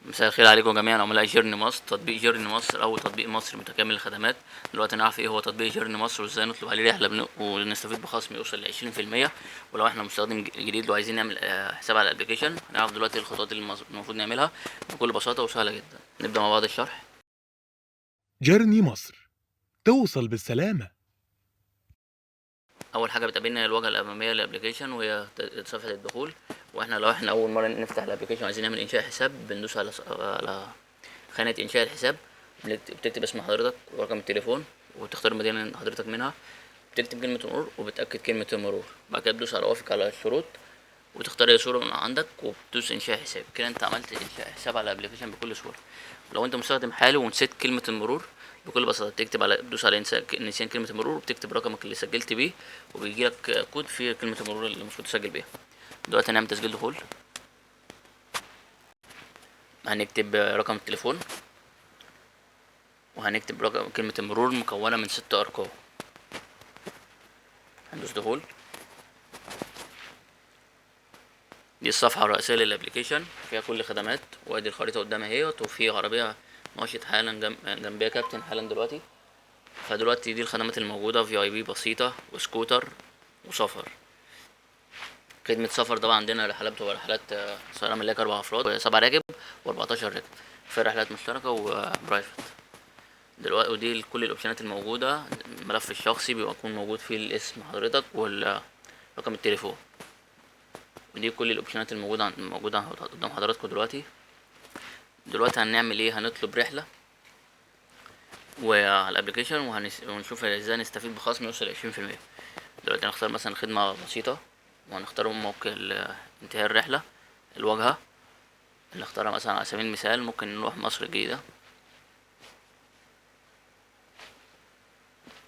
مساء الخير عليكم جميعا عملاء جيرني مصر. تطبيق جيرني مصر او تطبيق مصر متكامل الخدمات. دلوقتي نعرف ايه هو تطبيق جيرني مصر وازاي نطلب عليه رحله ونستفيد بخصم يوصل ل20%. ولو احنا مستخدم جديد وعايزين نعمل حساب على الابلكيشن، هنعرف دلوقتي الخطوات اللي المفروض نعملها بكل بساطه وسهله جدا. نبدا مع بعض الشرح. جيرني مصر، توصل بالسلامة. اول حاجه بتقابلنا هي الواجهه الاماميه للابلكيشن، وهي صفحه الدخول. لو احنا اول مره نفتح الابلكيشن وعايزين نعمل انشاء حساب، بندوس على خانة إنشاء الحساب. بتكتب اسم حضرتك ورقم التليفون، وتختار المدينة اللي حضرتك منها. بتكتب كلمة المرور وبتأكد كلمة المرور. بعد كده تدوس على وافق على الشروط، وتختار أي صورة من عندك وبتدوس إنشاء حساب. كده أنت عملت إنشاء حساب على الأبلكيشن بكل سهولة. لو أنت مستخدم حالي ونسيت كلمة المرور، بكل بساطة تدوس على نسيان كلمة المرور، وبتكتب رقمك اللي سجلت بيه، وبيجيلك كود فيه كلمة المرور اللي المفروض تسجل بيها. دلوقتي هنعمل تسجيل دخول. هنكتب رقم التليفون، وهنكتب رقم كلمة المرور مكونة من 6 أرقام. هندوس دخول. دي الصفحة الرئيسية للابليكيشن، فيها كل الخدمات، وادي الخريطة قدامها اهيت، وفي عربية ماشية حالا جنبيها كابتن حالا دلوقتي. فدلوقتي دي الخدمات الموجودة: في اي بي بسيطة، وسكوتر، وسفر. خدمة سفر طبعا عندنا رحلات، بتبقى رحلات سيارة ملاكي 4 أفراد و7 راكب و14 راكب. في رحلات مشتركة وبرايفت. دلوقتي ودي كل الاوبشنات الموجودة. الملف الشخصي بيكون موجود فيه الاسم حضرتك ورقم التليفون. ودي كل الاوبشنات الموجودة قدام حضراتكم دلوقتي. هنعمل ايه؟ هنطلب رحلة وعلى الابلكيشن، ونشوف ازاي نستفيد بخصم يوصل 20%. دلوقتي هنختار مثلا خدمة بسيطة، وهنختار موقع انتهاء الرحلة، الواجهة اللي اختارها. مثلا على سبيل المثال ممكن نروح مصر الجديدة.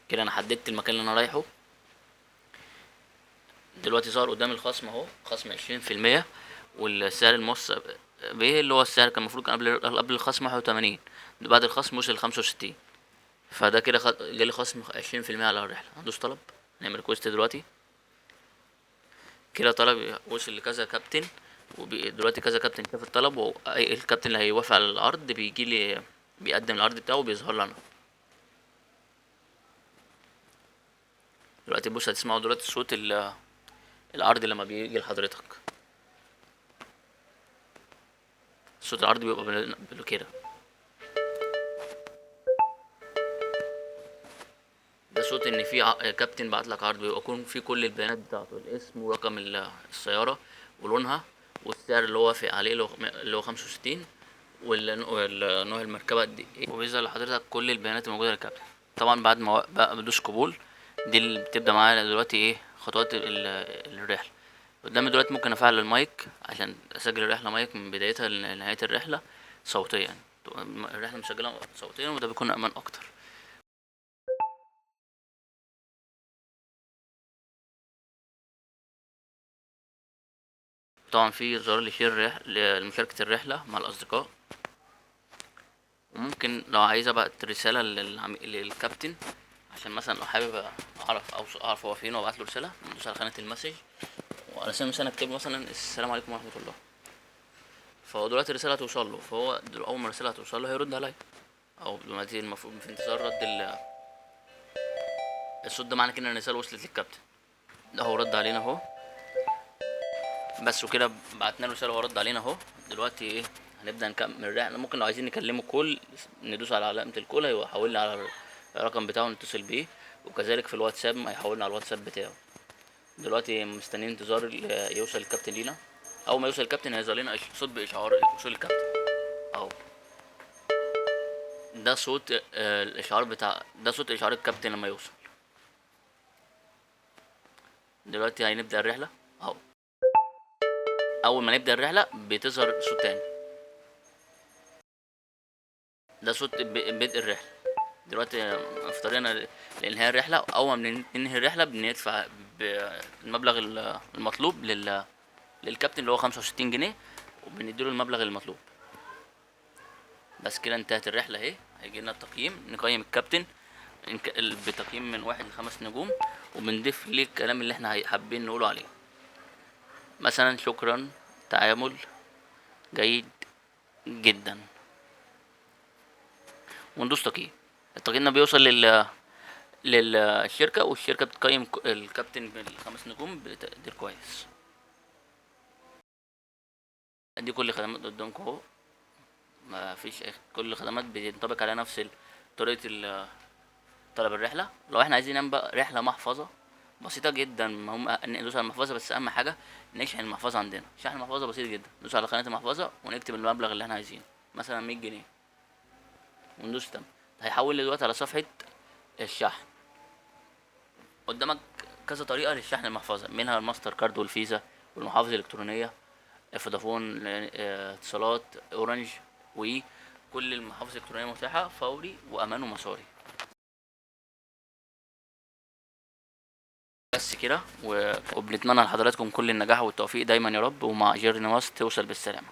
كده انا حددت المكان اللي انا رايحه. دلوقتي ظهر قدامي الخصم اهو، خصم 20%، والسعر الموصى به اللي هو السعر كان المفروض كان قبل الخصم 81، بعد الخصم وصل 65. فده كده جالي خصم 20% على الرحلة. هندوس طلب، نعمل ريكوست دلوقتي. كده طلب وصل لكذا كابتن، ودلوقتي كذا كابتن شاف الطلب، والكابتن اللي هيوافق على العرض بيجيلي، بيقدم العرض بتاعه وبيظهر لنا. دلوقتي بص، هتسمعوا دلوقتي صوت العرض لما بيجي لحضرتك. صوت العرض بيبقى كده. ده صوت ان في كابتن بعت لك عرض، بيكون في كل البيانات بتاعته: الاسم ورقم السيارة ولونها، والسعر اللي هو وافق عليه اللي هو 65، والنوع المركبة قد ايه، وبيظهر لحضرتك كل البيانات الموجودة للكابتن. طبعا بعد ما بقى بدوس قبول، دي اللي بتبدأ معانا دلوقتي ايه خطوات الرحلة. قدامي دلوقتي ممكن افعل المايك عشان اسجل الرحلة مايك من بدايتها لنهاية الرحلة صوتيا. يعني الرحلة مسجلة صوتيا، وده بيكون امان اكتر. طبعا في زرار لمشاركة الرحلة مع الأصدقاء. وممكن لو عايز ابعت رسالة للكابتن، عشان مثلا لو حابب اعرف هو فين وابعت له رسالة، ندوس على خانة المسج، وعلى سبيل المثال اكتب له مثلا: السلام عليكم ورحمة الله. فهو دلوقتي الرسالة هتوصل له، فهو أول ما الرسالة هتوصل له هيرد عليا، أو دلوقتي المفروض في انتظار رد الصوت. ده معنى كده إن الرسالة وصلت للكابتن. ده هو رد علينا اهو. بس وكده بعتنا له رسالة وهو رد علينا اهو. دلوقتي ايه؟ هنبدأ نكمل الرحلة. ممكن لو عايزين نكلمه كول، ندوس على علامة الكول، هيحولنا على الرقم بتاعه نتصل بيه، وكذلك في الواتساب هيحولنا على الواتساب بتاعه. دلوقتي مستنيين انتظار يوصل الكابتن لينا. اول ما يوصل الكابتن هيظهر لنا صوت باشعار وصول الكابتن اهو. ده صوت الاشعار ده صوت اشعار الكابتن لما يوصل. دلوقتي هنبدأ الرحلة اهو. اول ما نبدأ الرحلة بتظهر صوت تاني، ده صوت بدء الرحلة. دلوقتي في طريقنا لإنهاء الرحلة. أول ما ننهي الرحلة بندفع المبلغ المطلوب للكابتن اللي هو 65 جنيه، وبنديله المبلغ المطلوب. بس كده انتهت الرحلة اهي. هيجيلنا التقييم، نقيم الكابتن بتقييم من 1 ل5 نجوم، وبنضيف ليه الكلام اللي احنا حابين نقوله عليه. مثلا: شكرا، تعامل جيد، جدا، وندوس تقييم. التقييم ده بيوصل للشركة، والشركة بتقيم الكابتن بالخمس نجوم بتقدير كويس. دي كل خدمات قدامكم اهو، ما فيش كل الخدمات بينطبق عليها نفس طريقة طلب الرحلة. لو احنا عايزين نعمل بقى رحلة محفظة بسيطة جدا، هم ندوس على المحفظة، بس أهم حاجة نشحن المحفظة عندنا. شحن المحفظة بسيط جدا، ندوس على قناة المحفظة ونكتب المبلغ اللي احنا عايزينه، مثلا 100 جنيه، وندوس تم. هيحول لي دلوقتي على صفحة الشحن. قدامك كذا طريقة للشحن المحفظة، منها الماستر كارد والفيزا والمحافظ الإلكترونية، فودافون، اتصالات، أورنج، وكل المحافظ الإلكترونية متاحة، فوري وأمان ومساري. بس كده وبنتمنى لحضراتكم كل النجاح والتوفيق دايما يا رب، ومع جيرني ماست توصل بالسلامة.